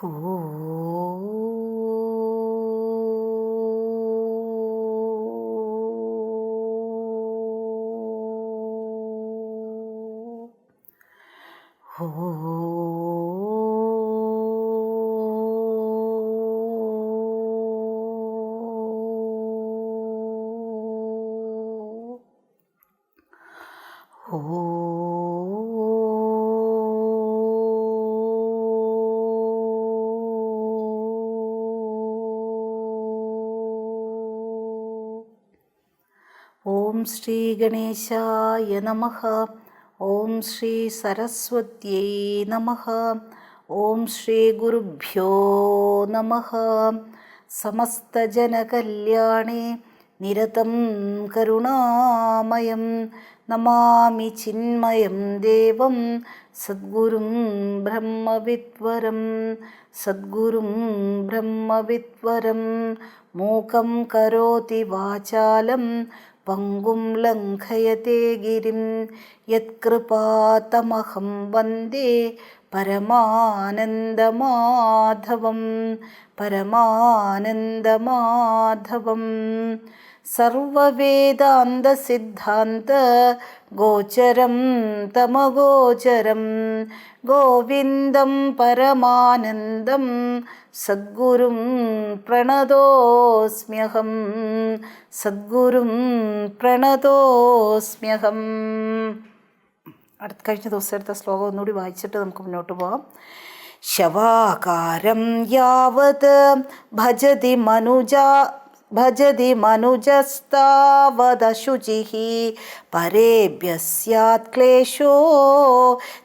ഓം ശ്രീ ഗണേശായ നമഃ. ഓം ശ്രീ സരസ്വത്यै നമഃ. ഓം ശ്രീ ഗുരുഭ്യോ നമഃ. സമസ്തജനകല്യാണേ നിരതം കരുണാമയം നമാമി ചിന്മയം ദേവം സദ്ഗുരും ബ്രഹ്മവിദ്വരം. സദ്ഗുരും ബ്രഹ്മവിദ്വരം. മൂകം കരോതി വാചാലം പങ്കും ലംഘയത്തെ ഗിരിം. യത്കൃപാതമഹം വന്ദേ പരമാനന്ദമാധവം. പരമാനന്ദമാധവം. സർവവേദാന്തസിദ്ധാന്ത ഗോചരം തമഗോചരം ഗോവിന്ദം പരമാനന്ദം സദ്ഗുരും പ്രണതോസ്മ്യഹം. സദ്ഗുരും പ്രണതോസ്മ്യഹം. കഴിഞ്ഞ ദിവസം എടുത്ത ശ്ലോകം ഒന്നുകൂടി വായിച്ചിട്ട് നമുക്ക് മുന്നോട്ട് പോകാം. ശവാകാരം യാവത് ഭജതി മനുജസ്താവദശുചിഃ പരേഭ്യഃ സ്യാത് ക്ലേശോ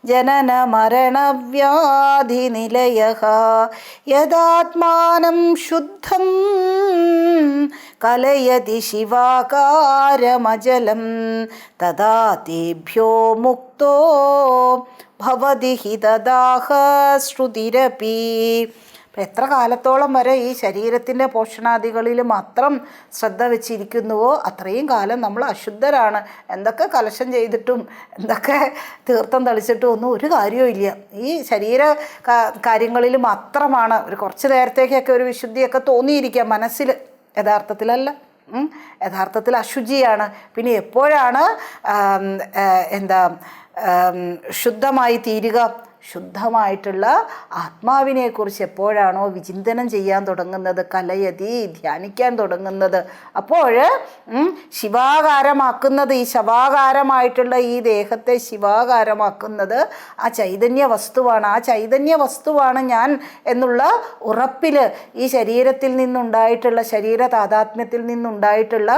ജനനമരണവ്യാധിനിലയഃ. യദാത്മാനം ശുദ്ധം കലയതി ശിവാകാരമജലം തദാ തേഭ്യോ മുക്തോ ഭവതി ഹി തദാഹ ശ്രുതിരപി. എത്ര കാലത്തോളം വരെ ഈ ശരീരത്തിൻ്റെ പോഷണാദികളിൽ മാത്രം ശ്രദ്ധ വെച്ചിരിക്കുന്നുവോ അത്രയും കാലം നമ്മൾ അശുദ്ധരാണ്. എന്തൊക്കെ കലശം ചെയ്തിട്ടും എന്തൊക്കെ തീർത്ഥം തളിച്ചിട്ടും ഒന്നും ഒരു കാര്യവും ഇല്ല. ഈ ശരീര കാര്യങ്ങളിൽ മാത്രമാണ് ഒരു കുറച്ച് നേരത്തേക്കൊക്കെ ഒരു വിശുദ്ധിയൊക്കെ തോന്നിയിരിക്കുക മനസ്സിൽ. യഥാർത്ഥത്തിലല്ല, യഥാർത്ഥത്തിൽ അശുചിയാണ്. പിന്നെ എപ്പോഴാണ് ശുദ്ധമായി തീരുക? ശുദ്ധമായിട്ടുള്ള ആത്മാവിനെക്കുറിച്ച് എപ്പോഴാണോ വിചിന്തനം ചെയ്യാൻ തുടങ്ങുന്നത്, കലയതി ധ്യാനിക്കാൻ തുടങ്ങുന്നത്, അപ്പോൾ ശിവാകാരമാക്കുന്നത്, ഈ ശവാകാരമായിട്ടുള്ള ഈ ദേഹത്തെ ശിവാകാരമാക്കുന്നത് ആ ചൈതന്യ വസ്തുവാണ്. ആ ചൈതന്യ വസ്തുവാണ് ഞാൻ എന്നുള്ള ഉറപ്പിൽ ഈ ശരീരത്തിൽ നിന്നുണ്ടായിട്ടുള്ള, ശരീര താതാത്മ്യത്തിൽ നിന്നുണ്ടായിട്ടുള്ള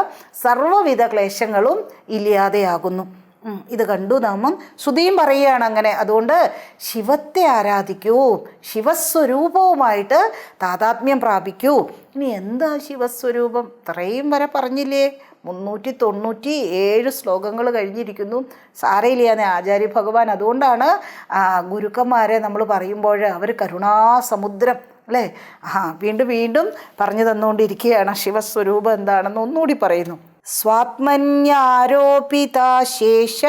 സർവ്വവിധ ക്ലേശങ്ങളും ഇല്ലാതെയാകുന്നു. ഇത് കണ്ടു നാമം ശ്രുതിയും പറയുകയാണ് അങ്ങനെ. അതുകൊണ്ട് ശിവത്തെ ആരാധിക്കൂ, ശിവസ്വരൂപവുമായിട്ട് താതാത്മ്യം പ്രാപിക്കൂ. ഇനി എന്താ ശിവസ്വരൂപം? ഇത്രയും വരെ പറഞ്ഞില്ലേ? 397 ശ്ലോകങ്ങൾ കഴിഞ്ഞിരിക്കുന്നു. സാരയില്ലാന്ന് ആചാര്യ ഭഗവാൻ. അതുകൊണ്ടാണ് ഗുരുക്കന്മാരെ നമ്മൾ പറയുമ്പോൾ അവർ കരുണാസമുദ്രം അല്ലേ, വീണ്ടും വീണ്ടും പറഞ്ഞു തന്നുകൊണ്ടിരിക്കുകയാണ്. ശിവസ്വരൂപം എന്താണെന്ന് ഒന്നുകൂടി പറയുന്നു. സ്വാത്മന്യാരോപിതാശേഷ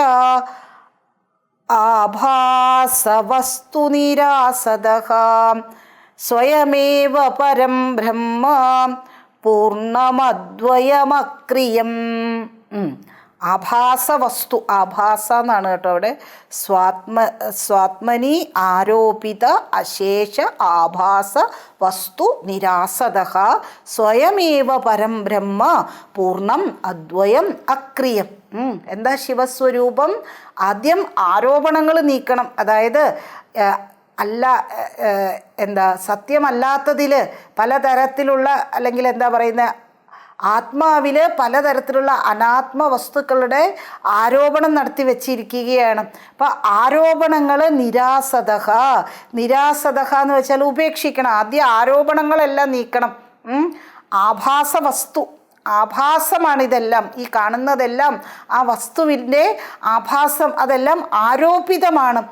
ആഭാസവസ്തു നിരാസദഃ സ്വയമേവ പരം ബ്രഹ്മ പൂർണ്ണമദ്വയമക്രിയം. ആഭാസവസ്തു, ആഭാസ എന്നാണ് കേട്ടോ അവിടെ. സ്വാത്മനി ആരോപിത അശേഷ ആഭാസ വസ്തു നിരാസദഃ സ്വയമേവ പരം ബ്രഹ്മ പൂർണ്ണം അദ്വയം അക്രിയം. എന്താ ശിവസ്വരൂപം? ആദ്യം ആരോപണങ്ങൾ നീക്കണം. അതായത് സത്യമല്ലാത്തതിൽ പലതരത്തിലുള്ള, അല്ലെങ്കിൽ എന്താ പറയുന്നത്, ആത്മാവിൽ പലതരത്തിലുള്ള അനാത്മ വസ്തുക്കളുടെ ആരോപണം നടത്തി വച്ചിരിക്കുകയാണ്. അപ്പം ആരോപണങ്ങൾ നിരാസദഃ എന്ന് വെച്ചാൽ ഉപേക്ഷിക്കണം. ആദ്യം ആരോപണങ്ങളെല്ലാം നീക്കണം. ആഭാസ വസ്തു, ആഭാസമാണ് ഇതെല്ലാം. ഈ കാണുന്നതെല്ലാം ആ വസ്തുവിൻ്റെ ആഭാസം, അതെല്ലാം ആരോപിതമാണ്.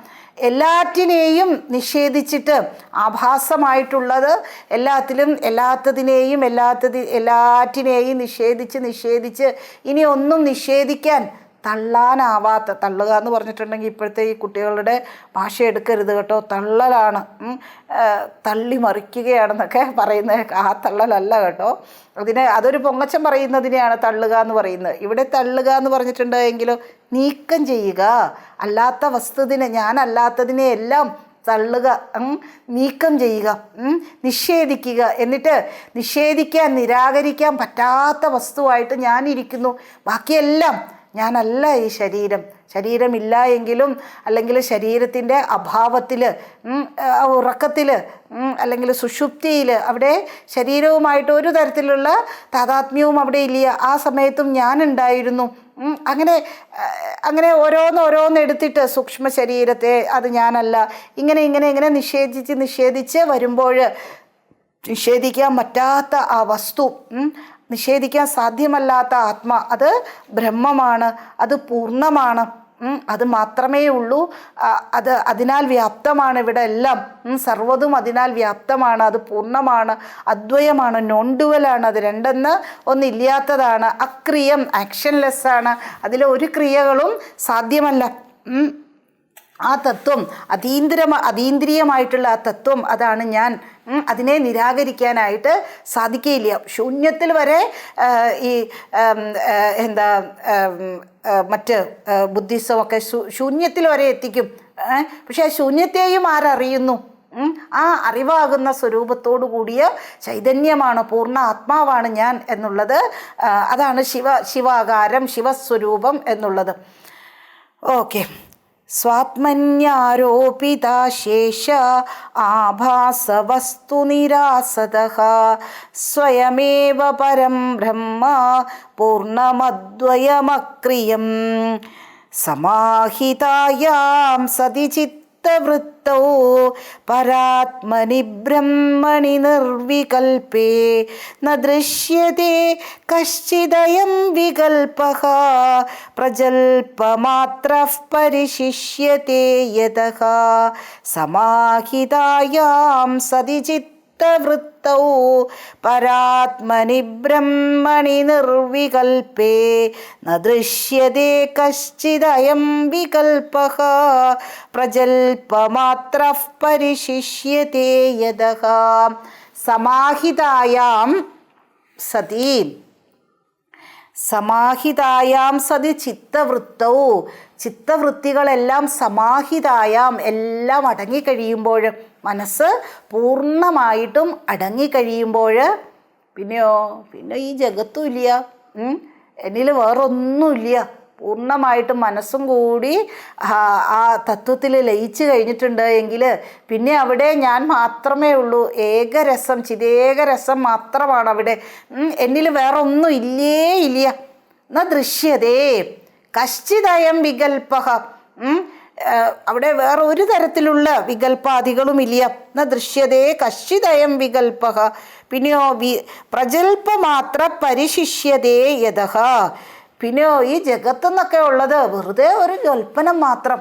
എല്ലാറ്റിനെയും നിഷേധിച്ചിട്ട്, ആഭാസമായിട്ടുള്ളത് എല്ലാറ്റിനെയും നിഷേധിച്ച് ഇനി ഒന്നും നിഷേധിക്കാൻ തള്ളാനാവാത്ത, തള്ളുക എന്ന് പറഞ്ഞിട്ടുണ്ടെങ്കിൽ ഇപ്പോഴത്തെ ഈ കുട്ടികളുടെ ഭാഷ എടുക്കരുത് കേട്ടോ, തള്ളലാണ്, തള്ളി മറിക്കുകയാണെന്നൊക്കെ പറയുന്നത്, ആ തള്ളലല്ല കേട്ടോ. അതൊരു പൊങ്ങച്ചം പറയുന്നതിനെയാണ് തള്ളുക എന്ന് പറയുന്നത്. ഇവിടെ തള്ളുക എന്ന് പറഞ്ഞിട്ടുണ്ടെങ്കിലോ നീക്കം ചെയ്യുക, അല്ലാത്ത വസ്തുവിനെ, ഞാനല്ലാത്തതിനെ എല്ലാം തള്ളുക, നീക്കം ചെയ്യുക, നിഷേധിക്കുക. എന്നിട്ട് നിഷേധിക്കാൻ, നിരാകരിക്കാൻ പറ്റാത്ത വസ്തുവായിട്ട് ഞാനിരിക്കുന്നു, ബാക്കിയെല്ലാം ഞാനല്ല ഈ ശരീരമില്ല എങ്കിലും, അല്ലെങ്കിൽ ശരീരത്തിൻ്റെ അഭാവത്തിൽ, ഉറക്കത്തിൽ, അല്ലെങ്കിൽ സുഷുപ്തിയിൽ, അവിടെ ശരീരവുമായിട്ട് ഒരു തരത്തിലുള്ള താതാത്മ്യവും അവിടെ ഇല്ല. ആ സമയത്തും ഞാനുണ്ടായിരുന്നു. അങ്ങനെ ഓരോന്ന് എടുത്തിട്ട് സൂക്ഷ്മ ശരീരത്തെ അത് ഞാനല്ല, ഇങ്ങനെ നിഷേധിച്ച് വരുമ്പോൾ നിഷേധിക്കാൻ പറ്റാത്ത ആ വസ്തു, നിഷേധിക്കാൻ സാധ്യമല്ലാത്ത ആത്മ, അത് ബ്രഹ്മമാണ്, അത് പൂർണ്ണമാണ്, അത് മാത്രമേ ഉള്ളൂ. അതിനാൽ വ്യാപ്തമാണ് ഇവിടെ എല്ലാം, സർവ്വതും അതിനാൽ വ്യാപ്തമാണ്, അത് പൂർണ്ണമാണ്, അദ്വയമാണ്, നോൺ ഡുവലാണ്, അത് രണ്ടെന്ന് ഒന്നില്ലാത്തതാണ്, അക്രിയം, ആക്ഷൻലെസ്സാണ്, അതിൽ ഒരു ക്രിയകളും സാധ്യമല്ല. ആ തത്വം അതീന്ദ്രിയമായിട്ടുള്ള ആ തത്വം, അതാണ് ഞാൻ. അതിനെ നിരാകരിക്കാനായിട്ട് സാധിക്കുകയില്ല. ശൂന്യത്തിൽ വരെ ഈ മറ്റ് ബുദ്ധിസമൊക്കെ ശൂന്യത്തിൽ വരെ എത്തിക്കും. പക്ഷെ ആ ശൂന്യത്തെയും ആരറിയുന്നു? ആ അറിവാകുന്ന സ്വരൂപത്തോടു കൂടിയ ചൈതന്യമാണ്, പൂർണ്ണ ആത്മാവാണ് ഞാൻ എന്നുള്ളത്. അതാണ് ശിവാകാരം, ശിവസ്വരൂപം എന്നുള്ളത്. ഓക്കെ. സ്വാത്മന്യാരോപിതാശേഷ ആഭാസവസ്തുനിരാസതഃ സ്വയമേവ പരം ബ്രഹ്മ പൂർണ്ണമദ്വയമക്രിയം സമാഹിതായാം സതി ചിത്തവൃത്തൗ പരാത്മനി ബ്രഹ്മണി നിർവികൽപേ ന ദൃശ്യത്തെ കശ്ചിദയം വികൽപഃ പ്രജൽപമാത്രഃ പരിശിഷ്യത്തെ യതഃ സമാഹിതായാം സതി ചിത്തവൃത്തൗ പരാത്മനി ബ്രഹ്മണി നിർവികൽപേ ന ദൃശ്യത്തെ കശ്ചിദയം വികൽപഃ പ്രജൽപമാത്രഃ പരിശിഷ്യത്തെ യതഃ സമാഹിതായാം സതി ചിത്തവൃത്തൗ, ചിത്തവൃത്തികളെല്ലാം സമാഹിതായാം, എല്ലാം അടങ്ങിക്കഴിയുമ്പോൾ, മനസ്സ് പൂർണ്ണമായിട്ടും അടങ്ങിക്കഴിയുമ്പോൾ, പിന്നെ ഈ ജഗത്തും ഇല്ല, എന്നിൽ വേറൊന്നുമില്ല, പൂർണ്ണമായിട്ടും മനസ്സും കൂടി ആ തത്വത്തിൽ ലയിച്ചു കഴിഞ്ഞിട്ടുണ്ട് എങ്കിൽ പിന്നെ അവിടെ ഞാൻ മാത്രമേ ഉള്ളൂ. ഏകരസം, ചിതേകരസം മാത്രമാണ് അവിടെ. എന്നിൽ വേറൊന്നും ഇല്ല. ന ദൃശ്യതേ കശ്ചിദയം വികൽപഃ, അവിടെ വേറെ ഒരു തരത്തിലുള്ള വികൽപ്പാദികളും ഇല്ല. ന ദൃശ്യതേ കശ്ചിദയം വികൽപഃ. പിന്നെയോ പ്രജൽപമാത്ര പരിശിഷ്യതേ യതഃ. പിന്നെയോ ഈ ജഗത്തെന്നൊക്കെ ഉള്ളത് വെറുതെ ഒരു ജൽപ്പനം മാത്രം,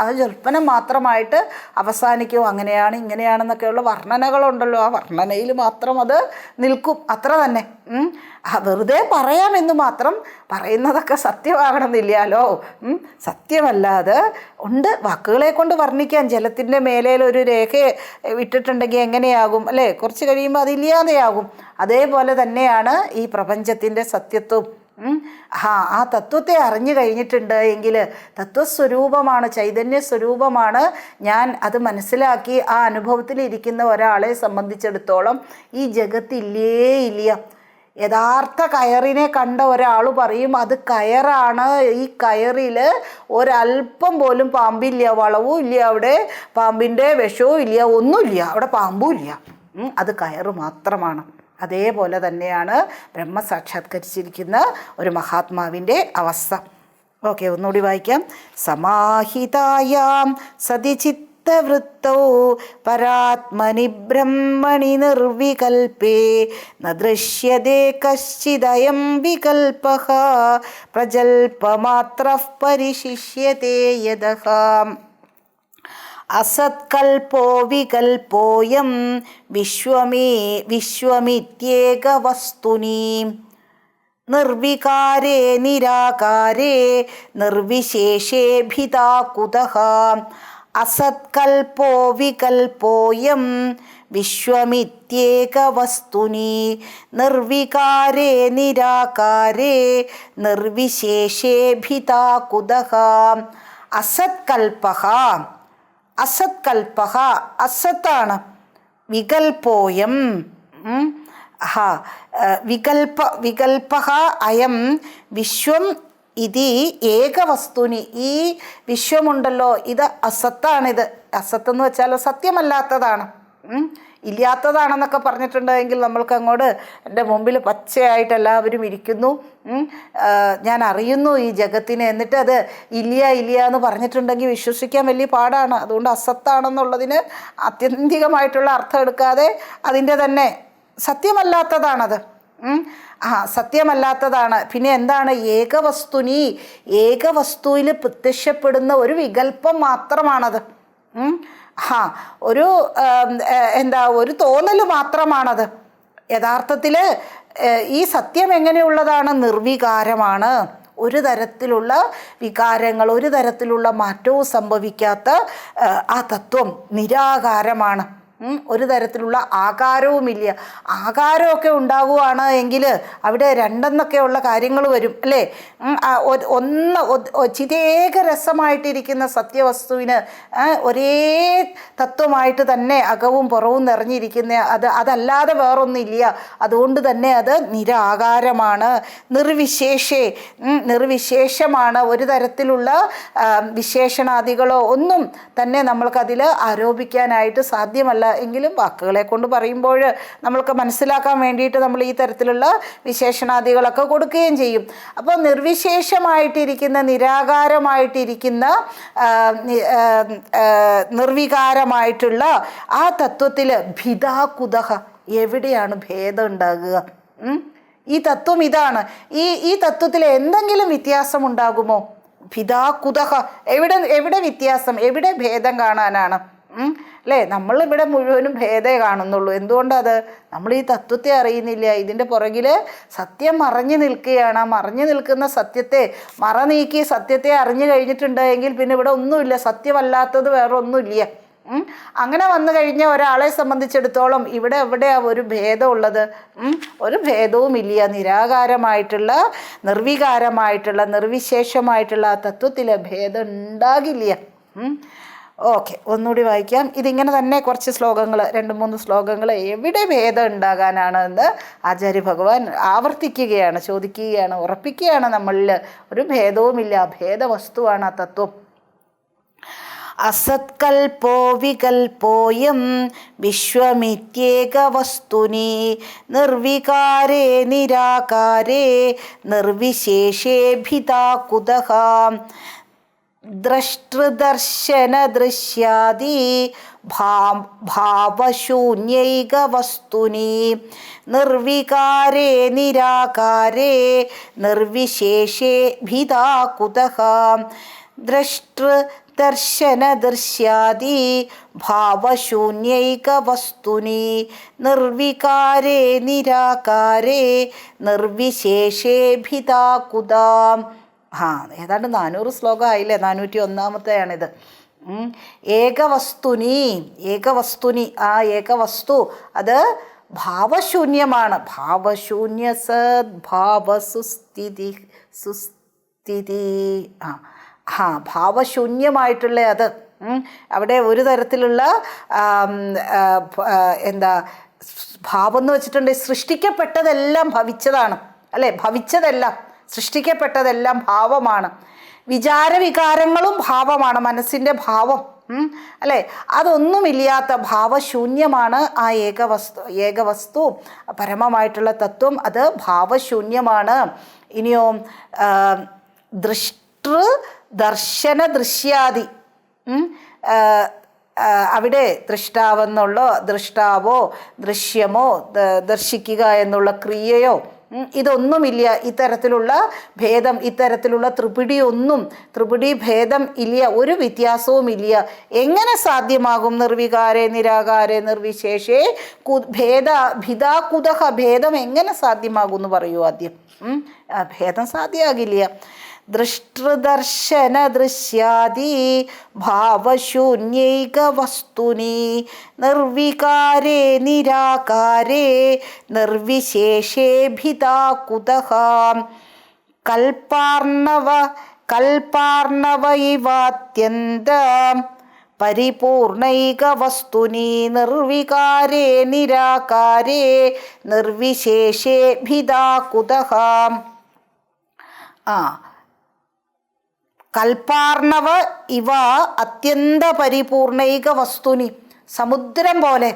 അത് ജൽപ്പനം മാത്രമായിട്ട് അവസാനിക്കും. അങ്ങനെയാണ് ഇങ്ങനെയാണെന്നൊക്കെയുള്ള വർണ്ണനകളുണ്ടല്ലോ, ആ വർണ്ണനയിൽ മാത്രം അത് നിൽക്കും, അത്ര തന്നെ. വെറുതെ പറയാമെന്ന് മാത്രം, പറയുന്നതൊക്കെ സത്യമാകണമെന്നില്ലല്ലോ, സത്യമല്ലാതെ ഉണ്ട്. വാക്കുകളെ കൊണ്ട് വർണ്ണിക്കാൻ, ജലത്തിൻ്റെ മേലേൽ ഒരു രേഖ ഇട്ടിട്ടുണ്ടെങ്കിൽ എങ്ങനെയാകും അല്ലേ? കുറച്ച് കഴിയുമ്പോൾ അതില്ലാതെയാകും. അതേപോലെ തന്നെയാണ് ഈ പ്രപഞ്ചത്തിൻ്റെ സത്യത്വം. ആ തത്വത്തെ അറിഞ്ഞു കഴിഞ്ഞിട്ടുണ്ട് എങ്കിൽ, തത്വസ്വരൂപമാണ്, ചൈതന്യ സ്വരൂപമാണ് ഞാൻ, അത് മനസ്സിലാക്കി ആ അനുഭവത്തിലിരിക്കുന്ന ഒരാളെ സംബന്ധിച്ചിടത്തോളം ഈ ജഗത്തില്ല. യഥാർത്ഥ കയറിനെ കണ്ട ഒരാൾ പറയും അത് കയറാണ്, ഈ കയറിൽ ഒരല്പം പോലും പാമ്പില്ല, വളവും ഇല്ല, അവിടെ പാമ്പിൻ്റെ വിഷവും ഇല്ല, ഒന്നുമില്ല, അവിടെ പാമ്പും ഇല്ല, അത് കയറ് മാത്രമാണ്. അതേപോലെ തന്നെയാണ് ബ്രഹ്മസാക്ഷാത്കരിച്ചിരിക്കുന്ന ഒരു മഹാത്മാവിൻ്റെ അവസ്ഥ. ഓക്കെ, ഒന്നുകൂടി വായിക്കാം. സമാഹിതായാം സതി ചിത്തവൃത്തൗ പരാത്മനി ബ്രഹ്മണി നിർവികൽപേ ന ദൃശ്യതേ കശ്ചിദയം വികൽപഃ പ്രജൽപമാത്രഃ പരിശിഷ്യതേ യതഃ അസത്കൽപ്പോ വികൽപ്പോയം വിശ്വമിത്യേക വസ്തുനി നിർവികാരേ നിരാകാരേ നിർവിശേഷേഭിതാ കുതഃ അസത്കൽപ്പോ വികൽപ്പോയം വിശ്വമിത്യേകവസ്തുനി നിർവികാരേ നിരാകാരേ നിർവിശേഷേഭിതാ കുതഃ അസത്കൽപ്പഃ അസത്കൽപ്പഃ അസത്താണ് വികൽപ്പോയം വികൽപ്പഃ അയം വിശ്വം ഇതി ഏകവസ്തുനി ഈ വിശ്വമുണ്ടല്ലോ ഇത് അസത്താണിത്. അസത്തെന്ന് വെച്ചാൽ സത്യമല്ലാത്തതാണ്, ഇല്ലാത്തതാണെന്നൊക്കെ പറഞ്ഞിട്ടുണ്ടെങ്കിൽ നമ്മൾക്ക് അങ്ങോട്ട് എൻ്റെ മുമ്പിൽ പച്ചയായിട്ട് എല്ലാവരും ഇരിക്കുന്നു, ഞാൻ അറിയുന്നു ഈ ജഗത്തിനെ, എന്നിട്ട് അത് ഇല്ല ഇല്ല എന്ന് പറഞ്ഞിട്ടുണ്ടെങ്കിൽ വിശ്വസിക്കാൻ വലിയ പാടാണ്. അതുകൊണ്ട് അസത്താണെന്നുള്ളതിന് ആത്യന്തികമായിട്ടുള്ള അർത്ഥം എടുക്കാതെ അതിൻ്റെ തന്നെ സത്യമല്ലാത്തതാണത്, സത്യമല്ലാത്തതാണ്. പിന്നെ എന്താണ്? ഏകവസ്തുനി, ഏകവസ്തുവിൽ പ്രത്യക്ഷപ്പെടുന്ന ഒരു വികല്പം മാത്രമാണത്. ഒരു ഒരു തോന്നൽ മാത്രമാണത്. യഥാർത്ഥത്തിൽ ഈ സത്യം എങ്ങനെയുള്ളതാണ്? നിർവികാരമാണ്. ഒരു തരത്തിലുള്ള വികാരങ്ങൾ, ഒരു തരത്തിലുള്ള മാറ്റവും സംഭവിക്കാത്ത ആ തത്വം നിരാകാരമാണ്. ഒരു തരത്തിലുള്ള ആകാരവുമില്ല. ആകാരമൊക്കെ ഉണ്ടാവുകയാണ് എങ്കിൽ അവിടെ രണ്ടെന്നൊക്കെയുള്ള കാര്യങ്ങൾ വരും അല്ലേ. ചിതേക രസമായിട്ടിരിക്കുന്ന സത്യവസ്തുവിന് ഒരേ തത്വമായിട്ട് തന്നെ അകവും പുറവും നിറഞ്ഞിരിക്കുന്ന അതല്ലാതെ വേറൊന്നില്ല. അതുകൊണ്ട് തന്നെ അത് നിരാകാരമാണ്. നിർവിശേഷമാണ്. ഒരു തരത്തിലുള്ള വിശേഷണാദികളോ ഒന്നും തന്നെ നമ്മൾക്കതിൽ ആരോപിക്കാനായിട്ട് സാധ്യമല്ല. എങ്കിലും വാക്കുകളെ കൊണ്ട് പറയുമ്പോൾ നമ്മൾക്ക് മനസ്സിലാക്കാൻ വേണ്ടിയിട്ട് നമ്മൾ ഈ തരത്തിലുള്ള വിശേഷണാദികളൊക്കെ കൊടുക്കുകയും ചെയ്യും. അപ്പോൾ നിർവിശേഷമായിട്ടിരിക്കുന്ന, നിരാകാരമായിട്ടിരിക്കുന്ന, നിർവികാരമായിട്ടുള്ള ആ തത്വത്തിൽ ഭിദാ കുതഃ എവിടെയാണ് ഭേദം ഉണ്ടാകുക? ഈ തത്വം ഇതാണ്. ഈ തത്വത്തിൽ എന്തെങ്കിലും വ്യത്യാസം ഉണ്ടാകുമോ? ഭിദാ കുതഃ എവിടെ വ്യത്യാസം, എവിടെ ഭേദം കാണാനാണ്? അല്ലേ, നമ്മളിവിടെ മുഴുവനും ഭേദേ കാണുന്നുള്ളൂ. എന്തുകൊണ്ടത്? നമ്മൾ ഈ തത്വത്തെ അറിയുന്നില്ല. ഇതിൻ്റെ പുറകിൽ സത്യം മറഞ്ഞു നിൽക്കുകയാണ്. ആ മറഞ്ഞു നിൽക്കുന്ന സത്യത്തെ മറ നീക്കി സത്യത്തെ അറിഞ്ഞു കഴിഞ്ഞിട്ടുണ്ടെങ്കിൽ പിന്നെ ഇവിടെ ഒന്നുമില്ല, സത്യമല്ലാത്തത് വേറെ ഒന്നുമില്ല. അങ്ങനെ വന്നു കഴിഞ്ഞ ഒരാളെ സംബന്ധിച്ചിടത്തോളം ഇവിടെ എവിടെയാണ് ഒരു ഭേദമുള്ളത്? ഒരു ഭേദവുമില്ല. നിരാകാരമായിട്ടുള്ള, നിർവികാരമായിട്ടുള്ള, നിർവിശേഷമായിട്ടുള്ള ആ തത്വത്തിൽ ഭേദം ഉണ്ടാകില്ല. ഓക്കെ, ഒന്നുകൂടി വായിക്കാം. ഇതിങ്ങനെ തന്നെ കുറച്ച് ശ്ലോകങ്ങൾ, 2-3 ശ്ലോകങ്ങൾ എവിടെ ഭേദം ഉണ്ടാകാനാണ് എന്ന് ആചാര്യ ഭഗവാൻ ആവർത്തിക്കുകയാണ്, ചോദിക്കുകയാണ്, ഉറപ്പിക്കുകയാണ്. നമ്മളിൽ ഒരു ഭേദവുമില്ല, ഭേദവസ്തുവാണ് ആ തത്വം. അസത്കൽപ്പോ വികൽപ്പോയം വിശ്വമിത്യേകവസ്തുനി നിർവികാരേ നിരാകാരേ നിർവിശേഷേഭിതാ കുതഃ ദ്രഷ്ടൃദർശനദൃശ്യാദി ഭാവശൂന്യൈകവസ്തുനി നിർവികാരേ നിരാകാരേ നിർവിശേഷേഭിതാ കുതഃ ദ്രഷ്ടൃദർശനദൃശ്യാദി ഭാവശൂന്യൈകവസ്തുനി നിർവികാരേ നിരാകാരേ നിർവിശേഷേഭിതാ കുതഃ. ഏതാണ്ട് 400 ശ്ലോകം ആയില്ലേ, 401-ാമത്തെയാണിത്. ഏകവസ്തുനി, ഏകവസ്തുനി, ആ ഏകവസ്തു അത് ഭാവശൂന്യമാണ്. ഭാവശൂന്യ സദ്ഭാവസുസ്ഥിതി ഭാവശൂന്യമായിട്ടുള്ള അത്. അവിടെ ഒരു തരത്തിലുള്ള ഭാവം എന്ന് വെച്ചിട്ടുണ്ടെങ്കിൽ സൃഷ്ടിക്കപ്പെട്ടതെല്ലാം ഭവിച്ചതാണ് അല്ലേ. ഭവിച്ചതെല്ലാം, സൃഷ്ടിക്കപ്പെട്ടതെല്ലാം ഭാവമാണ്. വിചാരവികാരങ്ങളും ഭാവമാണ്, മനസ്സിൻ്റെ ഭാവം അല്ലേ. അതൊന്നുമില്ലാത്ത ഭാവശൂന്യമാണ് ആ ഏകവസ്തു പരമമായിട്ടുള്ള തത്വം. അത് ഭാവശൂന്യമാണ്. ഇനിയോ ദർശന ദൃശ്യാദി, അവിടെ ദൃഷ്ടാവെന്നുള്ള, ദൃഷ്ടാവോ ദൃശ്യമോ ദർശിക്കുക എന്നുള്ള ക്രിയയോ ഇതൊന്നുമില്ല. ഇത്തരത്തിലുള്ള ഭേദം, ഇത്തരത്തിലുള്ള ത്രിപിടി ഭേദം ഇല്ല, ഒരു വ്യത്യാസവും ഇല്ല. എങ്ങനെ സാധ്യമാകും? നിർവികാരേ നിരാകാരേ നിർവിശേഷേ ഭിദാ കുതഹ, ഭേദം എങ്ങനെ സാധ്യമാകും എന്ന് പറയൂ ആദ്യം. ഭേദം സാധ്യമാകില്ല. ദൃഷ്ടദർശന ദൃശ്യാദി ഭാവശൂന്യൈക വസ്തുനി നിർവികാരേ നിരാകാരേ നിർവിശേഷേ ഭിദാ കുതഹ കൽപ്പാർണവ ഇവാത്യന്ത പരിപൂർണൈക വസ്തുനി നിർവികാരേ നിരാകാരേ നിർവിശേഷേ ഭിദാ കുതഹ. കൽപ്പാർണവ ഇവ അത്യന്ത പരിപൂർണൈക വസ്തുനി, സമുദ്രം പോലെ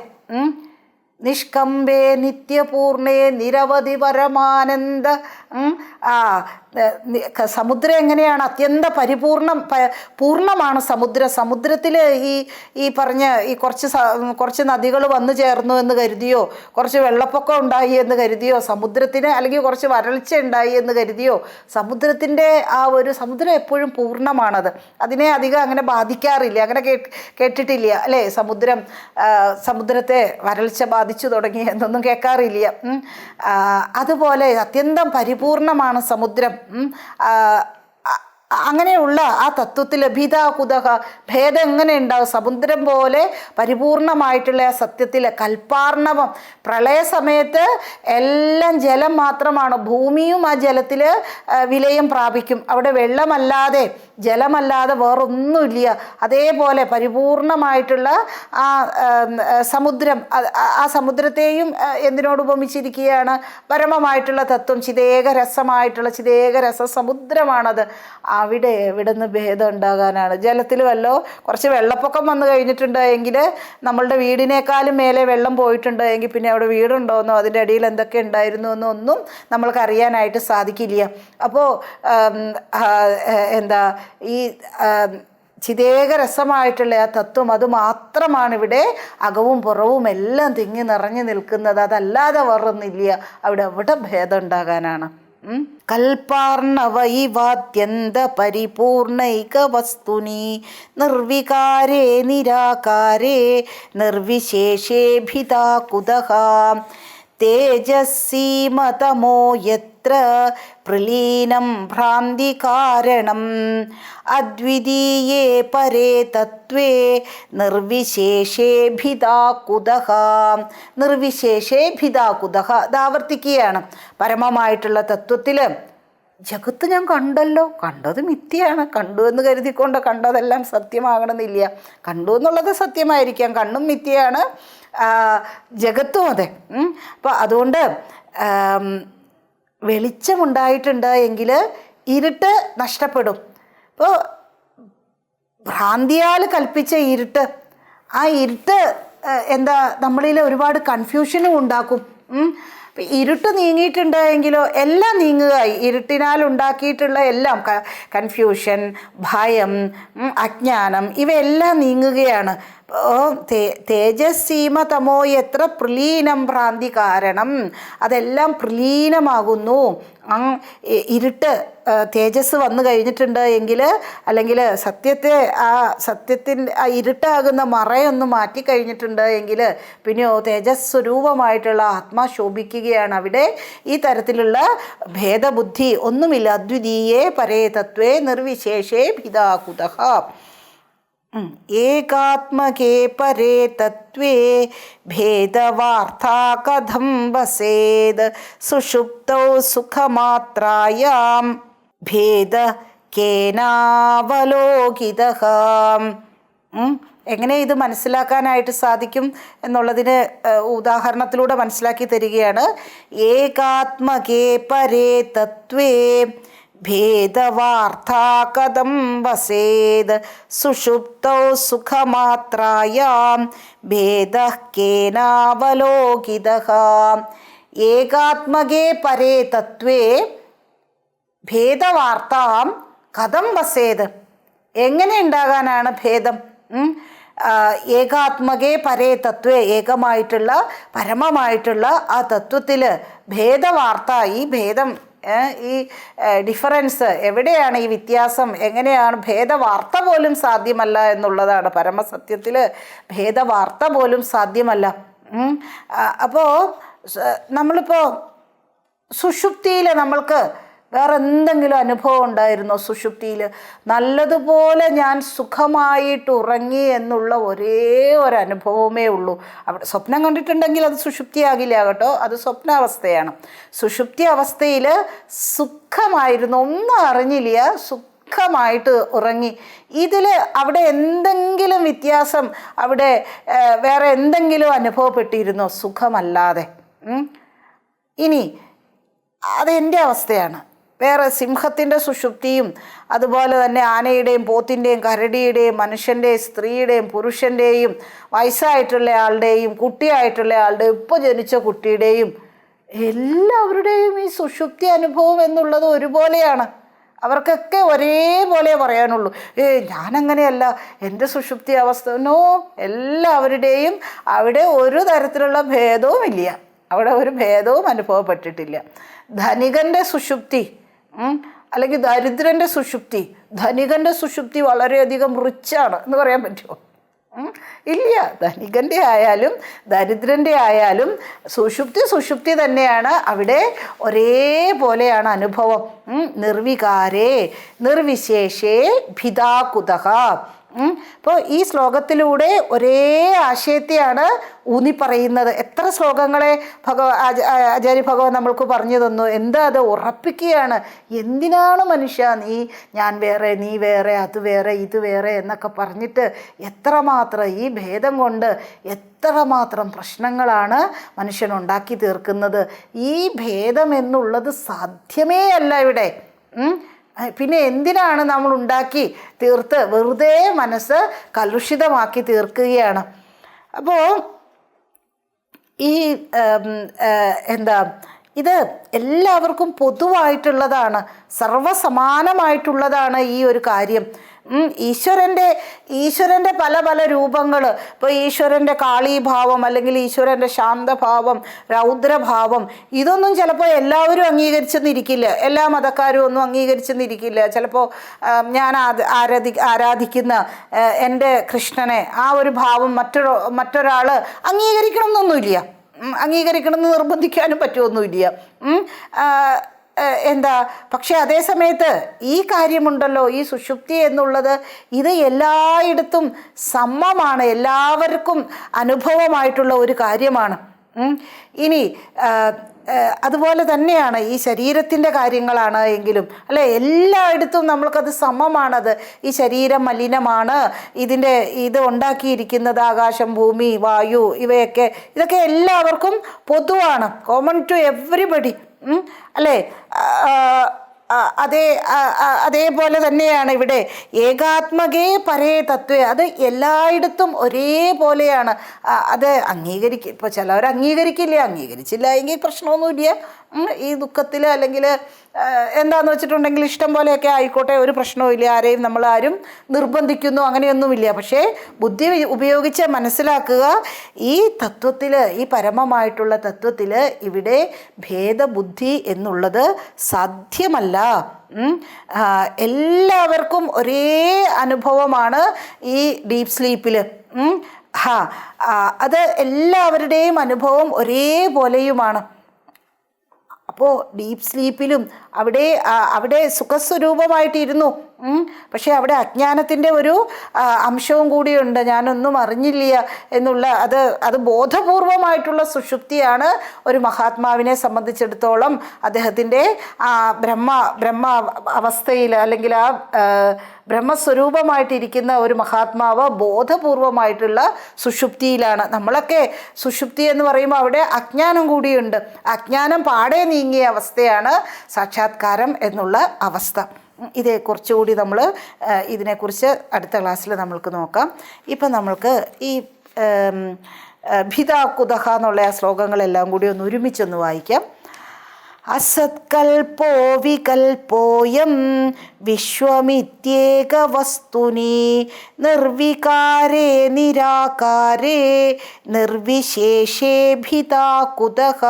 നിഷ്കമ്പേ നിത്യപൂർണേ നിരവധി പരമാനന്ദ. സമുദ്രം എങ്ങനെയാണ്? അത്യന്ത പൂർണ്ണമാണ് സമുദ്രത്തിൽ ഈ പറഞ്ഞ ഈ കുറച്ച് നദികൾ വന്നു ചേർന്നു എന്ന് കരുതിയോ, കുറച്ച് വെള്ളപ്പൊക്കം ഉണ്ടായി എന്ന് കരുതിയോ, സമുദ്രത്തിന് അല്ലെങ്കിൽ കുറച്ച് വരൾച്ച ഉണ്ടായി എന്ന് കരുതിയോ, സമുദ്രത്തിൻ്റെ സമുദ്രം എപ്പോഴും പൂർണ്ണമാണത്. അതിനെ അധികം അങ്ങനെ ബാധിക്കാറില്ല. അങ്ങനെ കേട്ടിട്ടില്ല അല്ലേ? സമുദ്രത്തെ വരൾച്ച ബാധിച്ചു തുടങ്ങി എന്നൊന്നും കേൾക്കാറില്ല. അതുപോലെ അത്യന്തം പരിപൂർണമാണ് സമുദ്രം. അങ്ങനെയുള്ള ആ തത്വത്തിൽ ഭിദാ കുതഹ, ഭേദം എങ്ങനെ ഉണ്ടാവും? സമുദ്രം പോലെ പരിപൂർണമായിട്ടുള്ള ആ സത്യത്തിൽ കൽപ്പാർണവം, പ്രളയ സമയത്ത് എല്ലാം ജലം മാത്രമാണ്, ഭൂമിയും ആ ജലത്തിൽ വിലയം പ്രാപിക്കും. അവിടെ ജലമല്ലാതെ വേറൊന്നുമില്ല. അതേപോലെ പരിപൂർണമായിട്ടുള്ള ആ സമുദ്രം, ആ സമുദ്രത്തെയും എന്തിനോട് ഉപമിച്ചിരിക്കുകയാണ്? പരമമായിട്ടുള്ള തത്വം, ചിദേകരസ സമുദ്രമാണത്. അവിടെ എവിടെ നിന്ന് ഭേദം ഉണ്ടാകാനാണ്? ജലത്തിൽ കുറച്ച് വെള്ളപ്പൊക്കം വന്നു കഴിഞ്ഞിട്ടുണ്ട് എങ്കിൽ, നമ്മളുടെ വീടിനേക്കാളും മേലെ വെള്ളം പോയിട്ടുണ്ട് എങ്കിൽ പിന്നെ അവിടെ വീടുണ്ടോയെന്നോ അതിൻ്റെ അടിയിൽ എന്തൊക്കെ ഉണ്ടായിരുന്നു എന്നൊന്നും നമ്മൾക്ക് അറിയാനായിട്ട് സാധിക്കില്ല. അപ്പോൾ ഈ ചിദേകരസമായിട്ടുള്ള ആ തത്വം, അത് മാത്രമാണ് ഇവിടെ അകവും പുറവും എല്ലാം തിങ്ങി നിറഞ്ഞു നിൽക്കുന്നത്. അതല്ലാതെ വേറൊന്നില്ല. അവിടെ എവിടെ ഭേദം ഉണ്ടാകാനാണ്? കൽപ്പാർണവ ഇവാത്യന്ത പരിപൂർണൈക വസ്തുനി നിർവികാരേ നിരാകാരേ നിർവിശേഷേ ഭിദാ കുതഹ തേജസ്സീമതമോ യത്ര പ്രലീനം ഭ്രാന്തി കാരണം അദ്വിതീയേ പരേ തത്വേ നിർവിശേഷേ ഭിദാ കുതഹ. നിർവിശേഷേ ഭിദാ കുതഹ, ഇതാവർത്തിക്കുകയാണ്. പരമമായിട്ടുള്ള തത്വത്തിൽ ജഗത്ത് ഞാൻ കണ്ടല്ലോ, കണ്ടത് മിഥ്യയാണ്. കണ്ടു എന്ന് കരുതിക്കൊണ്ട് കണ്ടതെല്ലാം സത്യമാകണമെന്നില്ല. കണ്ടു എന്നുള്ളത് സത്യമായിരിക്കാം, കണ്ണും മിഥ്യയാണ്, ജഗത്തും അതെ. അപ്പോൾ അതുകൊണ്ട് വെളിച്ചമുണ്ടായിട്ടുണ്ട് എങ്കിൽ ഇരുട്ട് നഷ്ടപ്പെടും. അപ്പോൾ ഭ്രാന്തിയാൽ കൽപ്പിച്ച ഇരുട്ട്, ആ ഇരുട്ട് നമ്മളിൽ ഒരുപാട് കൺഫ്യൂഷനും ഉണ്ടാക്കും. ഇരുട്ട് നീങ്ങിയിട്ടുണ്ട് എങ്കിലോ എല്ലാം നീങ്ങുകയായി. ഇരുട്ടിനാൽ ഉണ്ടാക്കിയിട്ടുള്ള എല്ലാം, കൺഫ്യൂഷൻ, ഭയം, അജ്ഞാനം, ഇവയെല്ലാം നീങ്ങുകയാണ്. തേജസ്സീമ തമോ എത്ര പ്രലീനം ഭ്രാന്തി കാരണം, അതെല്ലാം പ്രലീനമാകുന്നു. ഇരുട്ട് തേജസ് വന്നു കഴിഞ്ഞിട്ടുണ്ട് എങ്കിൽ, അല്ലെങ്കിൽ സത്യത്തിൻ്റെ ആ ഇരുട്ടാകുന്ന മറയൊന്ന് മാറ്റിക്കഴിഞ്ഞിട്ടുണ്ട് എങ്കിൽ പിന്നെയോ തേജസ് സ്വരൂപമായിട്ടുള്ള ആത്മാ ശോഭിക്കുകയാണ്. അവിടെ ഈ തരത്തിലുള്ള ഭേദബുദ്ധി ഒന്നുമില്ല. അദ്വിതീയേ പരേ തത്വേ നിർവിശേഷേ ഭിദാ കുതഹ. ഏകാത്മകേ പരേ തത്വേ ഭേദവാർത്താ കഥം വസേത് സുഷുപ്തൗ സുഖമാത്രായാം ഭേദ കേനാവലോകിതഃ. എങ്ങനെ ഇത് മനസ്സിലാക്കാനായിട്ട് സാധിക്കും എന്നുള്ളതിന് ഉദാഹരണത്തിലൂടെ മനസ്സിലാക്കി തരികയാണ്. ഏകാത്മകേ പരേ തത്വേ ഭേദവാർത്താ കഥം വസേത് സുഷുപ്തൗ സുഖമാത്രായാം ഭേദഃ കേനാവലോകിതഃ. ഏകാത്മകേ പരേ തത്വേ ഭേദവാർത്താം കഥം വസേത്. എങ്ങനെ ഉണ്ടാകാനാണ് ഭേദം? ഏകാത്മകേ പരേ തത്വേ, ഏകമായിട്ടുള്ള പരമമായിട്ടുള്ള ആ തത്വത്തിൽ ഭേദവാർത്ത, ഈ ഭേദം, ഈ ഡിഫറൻസ് എവിടെയാണ്, ഈ വ്യത്യാസം എങ്ങനെയാണ്, ഭേദവാർത്ത പോലും സാധ്യമല്ല എന്നുള്ളതാണ്. പരമസത്യത്തിൽ ഭേദവാർത്ത പോലും സാധ്യമല്ല. അപ്പോൾ നമ്മളിപ്പോൾ സുഷുപ്തിയിൽ നമ്മൾക്ക് വേറെ എന്തെങ്കിലും അനുഭവം ഉണ്ടായിരുന്നോ? സുഷുപ്തിയിൽ നല്ലതുപോലെ ഞാൻ സുഖമായിട്ട് ഉറങ്ങി എന്നുള്ള ഒരേ ഒരു അനുഭവമേ ഉള്ളൂ. അവിടെ സ്വപ്നം കണ്ടിട്ടുണ്ടെങ്കിൽ അത് സുഷുപ്തിയാകില്ല കേട്ടോ, അത് സ്വപ്നാവസ്ഥയാണ്. സുഷുപ്തി അവസ്ഥയിൽ സുഖമായിരുന്നു, ഒന്നും അറിഞ്ഞില്ല, സുഖമായിട്ട് ഉറങ്ങി. ഇതിൽ അവിടെ എന്തെങ്കിലും വ്യത്യാസം, അവിടെ വേറെ എന്തെങ്കിലും അനുഭവപ്പെട്ടിരുന്നോ? സുഖമല്ലാതെ. ഇനി അതെൻ്റെ അവസ്ഥയാണ്. വേറെ സിംഹത്തിൻ്റെ സുഷുപ്തിയും അതുപോലെ തന്നെ ആനയുടെയും പോത്തിൻ്റെയും കരടിയുടെയും മനുഷ്യൻ്റെയും സ്ത്രീയുടെയും പുരുഷൻ്റെയും വയസ്സായിട്ടുള്ള ആളുടെയും കുട്ടിയായിട്ടുള്ള ആളുടെയും ഇപ്പോൾ ജനിച്ച കുട്ടിയുടെയും എല്ലാവരുടെയും ഈ സുഷുപ്തി അനുഭവം എന്നുള്ളത് ഒരുപോലെയാണ്. അവർക്കൊക്കെ ഒരേപോലെ പറയാനുള്ളൂ. ഞാനങ്ങനെയല്ല, എൻ്റെ സുഷുപ്തി അവസ്ഥ നോ. എല്ലാവരുടെയും അവിടെ ഒരു തരത്തിലുള്ള ഭേദവും ഇല്ല, അവിടെ ഒരു ഭേദവും അനുഭവപ്പെട്ടിട്ടില്ല. ധനികൻ്റെ സുഷുപ്തി അല്ലെങ്കിൽ ദരിദ്രൻ്റെ സുഷുപ്തി, ധനികൻ്റെ സുഷുപ്തി വളരെയധികം റിച്ചാണ് എന്ന് പറയാൻ പറ്റുമോ? ഇല്ല. ധനികൻ്റെ ആയാലും ദരിദ്രൻ്റെ ആയാലും സുഷുപ്തി തന്നെയാണ്. അവിടെ ഒരേപോലെയാണ് അനുഭവം. നിർവികാരേ നിർവിശേഷേ ഭിദാകുതഃ. അപ്പോൾ ഈ ശ്ലോകത്തിലൂടെ ഒരേ ആശയത്തെയാണ് ഊന്നിപ്പറയുന്നത്. എത്ര ശ്ലോകങ്ങളെ ആചാര്യ ഭഗവാൻ നമ്മൾക്ക് പറഞ്ഞു തന്നു. എന്താ അത് ഉറപ്പിക്കുകയാണ്. എന്തിനാണ് മനുഷ്യ നീ, ഞാൻ വേറെ നീ വേറെ, അത് വേറെ ഇത് വേറെ എന്നൊക്കെ പറഞ്ഞിട്ട് എത്രമാത്രം ഈ ഭേദം കൊണ്ട് എത്രമാത്രം പ്രശ്നങ്ങളാണ് മനുഷ്യനുണ്ടാക്കി തീർക്കുന്നത്. ഈ ഭേദം എന്നുള്ളത് സാധ്യമേ അല്ല ഇവിടെ. പിന്നെ എന്തിനാണ് നമ്മൾ ഉണ്ടാക്കി തീർത്ത് വെറുതെ മനസ്സ് കലുഷിതമാക്കി തീർക്കുകയാണ്. അപ്പോൾ ഈ ഇത് എല്ലാവർക്കും പൊതുവായിട്ടുള്ളതാണ്, സർവസമാനമായിട്ടുള്ളതാണ് ഈ ഒരു കാര്യം. ഈശ്വരൻ്റെ പല പല രൂപങ്ങൾ. ഇപ്പോൾ ഈശ്വരൻ്റെ കാളീഭാവം അല്ലെങ്കിൽ ഈശ്വരൻ്റെ ശാന്തഭാവം, രൗദ്രഭാവം, ഇതൊന്നും ചിലപ്പോൾ എല്ലാവരും അംഗീകരിച്ചെന്നിരിക്കില്ല, എല്ലാ മതക്കാരും ഒന്നും അംഗീകരിച്ചെന്നിരിക്കില്ല. ചിലപ്പോൾ ഞാൻ ആരാധിക്കുന്ന എൻ്റെ കൃഷ്ണനെ ആ ഒരു ഭാവം മറ്റൊരാൾ അംഗീകരിക്കണമെന്നൊന്നുമില്ല, അംഗീകരിക്കണമെന്ന് നിർബന്ധിക്കാനും പറ്റുമൊന്നുമില്ല. പക്ഷെ അതേ സമയത്ത് ഈ കാര്യമുണ്ടല്ലോ, ഈ സുഷുപ്തി എന്നുള്ളത് ഇത് എല്ലായിടത്തും സമമാണ്, എല്ലാവർക്കും അനുഭവമായിട്ടുള്ള ഒരു കാര്യമാണ്. ഇനി അതുപോലെ തന്നെയാണ് ഈ ശരീരത്തിൻ്റെ കാര്യങ്ങളാണ് എങ്കിലും അല്ലേ, എല്ലായിടത്തും നമ്മൾക്കത് സമമാണത്. ഈ ശരീരം മലിനമാണ്, ഇത് ഉണ്ടാക്കിയിരിക്കുന്നത് ആകാശം, ഭൂമി, വായു, ഇതൊക്കെ എല്ലാവർക്കും പൊതുവാണ്, കോമൺ ടു എവ്രിബഡി അല്ലേ. അതേപോലെ തന്നെയാണ് ഇവിടെ ഏകാത്മകേ പരേ തത്വേ, അത് എല്ലായിടത്തും ഒരേപോലെയാണ്. അത് ഇപ്പോൾ ചിലവർ അംഗീകരിച്ചില്ല എങ്കിൽ പ്രശ്നമൊന്നുമില്ല. ഈ ദുഃഖത്തിൽ അല്ലെങ്കിൽ എന്താണെന്ന് വെച്ചിട്ടുണ്ടെങ്കിൽ ഇഷ്ടം പോലെയൊക്കെ ആയിക്കോട്ടെ, ഒരു പ്രശ്നവുമില്ല, ആരെയും നമ്മളാരും നിർബന്ധിക്കുന്നു അങ്ങനെയൊന്നുമില്ല. പക്ഷേ ബുദ്ധി ഉപയോഗിച്ച് മനസ്സിലാക്കുക, ഈ തത്വത്തിൽ, ഈ പരമമായിട്ടുള്ള തത്വത്തിൽ ഇവിടെ ഭേദബുദ്ധി എന്നുള്ളത് സാധ്യമല്ല. എല്ലാവർക്കും ഒരേ അനുഭവമാണ് ഈ ഡീപ്പ് സ്ലീപ്പിൽ. അത് എല്ലാവരുടെയും അനുഭവം ഒരേപോലെയുമാണ്. അപ്പോൾ ഡീപ്പ് സ്ലീപ്പിലും അവിടെ സുഖസ്വരൂപമായിട്ടിരുന്നു, പക്ഷേ അവിടെ അജ്ഞാനത്തിൻ്റെ ഒരു അംശവും കൂടിയുണ്ട്. ഞാനൊന്നും അറിഞ്ഞില്ല എന്നുള്ള അത് ബോധപൂർവമായിട്ടുള്ള സുഷുപ്തിയാണ് ഒരു മഹാത്മാവിനെ സംബന്ധിച്ചിടത്തോളം. അദ്ദേഹത്തിൻ്റെ ബ്രഹ്മ അവസ്ഥയിൽ അല്ലെങ്കിൽ ആ ബ്രഹ്മസ്വരൂപമായിട്ടിരിക്കുന്ന ഒരു മഹാത്മാവ് ബോധപൂർവമായിട്ടുള്ള സുഷുപ്തിയിലാണ്. നമ്മളൊക്കെ സുഷുപ്തി എന്ന് പറയുമ്പോൾ അവിടെ അജ്ഞാനം കൂടിയുണ്ട്. അജ്ഞാനം പാടെ നീങ്ങിയ അവസ്ഥയാണ് സാക്ഷാത്കാരം എന്നുള്ള അവസ്ഥ. കുറച്ചുകൂടി നമ്മൾ ഇതിനെക്കുറിച്ച് അടുത്ത ക്ലാസ്സിൽ നമ്മൾക്ക് നോക്കാം. ഇപ്പം നമ്മൾക്ക് ഈ ഭിദാകുതഃ എന്നുള്ള ആ ശ്ലോകങ്ങളെല്ലാം കൂടി ഒരുമിച്ചൊന്ന് വായിക്കാം. അസത്കൽപ്പോ വികൽപ്പോയം വിശ്വമിത്യേകവസ്തുനി നിർവികാരേ നിരാകാരേ നിർവിശേഷേഭിതാ കുതഃ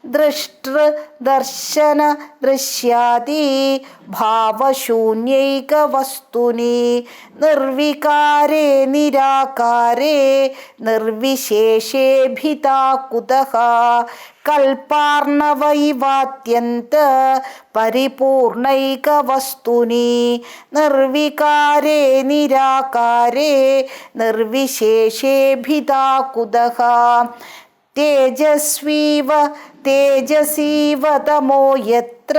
ദൃഷ്ടൃദർശന ദൃശ്യാദി ഭാവശൂന്യൈകവസ്തുനി നിർവികാരേ നിരാകാരേ നിർവിശേഷേഭിതാ കുതഃ കൽപ്പാർണവൈവാത്യന്ത പരിപൂർണൈകവസ്തുനി നിർവികാരേ നിരാകാരേ നിർവിശേഷേഭിതാ കുതഃ തേജസ്വീവ തേജസീവ തമോ യത്ര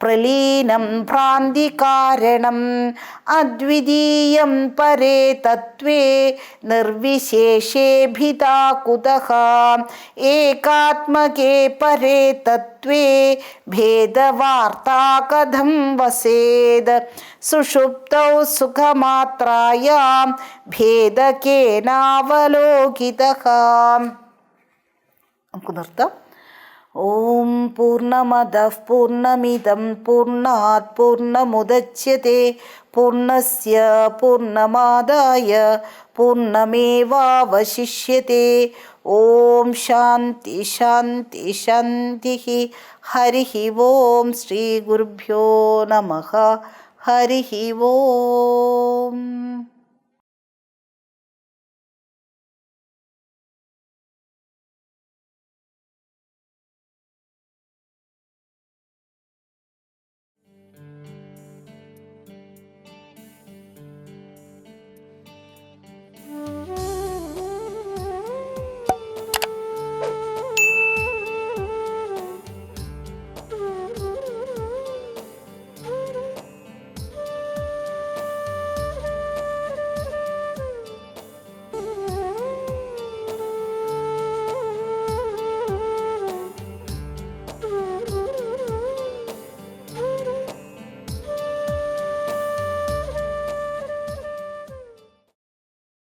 പ്രലീനം ഭ്രാന്തികാരണം അദ്വിതീയം പരേ തത്വേ നിർവിശേഷേഭിതാ കുതഃ ഏകാത്മകേ പരേ തത്വേ ഭേദവാർത്താ കഥം വസേത് സുഷുപ്തൗ സുഖമാത്രായാം ഭേദകേനാവലോകിതഃ. നമുക്ക് നിർത്താം. ഓം പൂർണ്ണമദഃ പൂർണ്ണമിദം പൂർണ്ണാത് പൂർണ്ണമുദച്യത്തെ പൂർണ്ണസ്യ പൂർണ്ണമാദായ പൂർണ്ണമേവാവശിഷ്യത്തെ. ഓം ശാന്തി ശാന്തി ശാന്തി. ഹരി ഓം ശ്രീ ഗുരുഭ്യോ നമഃ. ഹരി ഓം.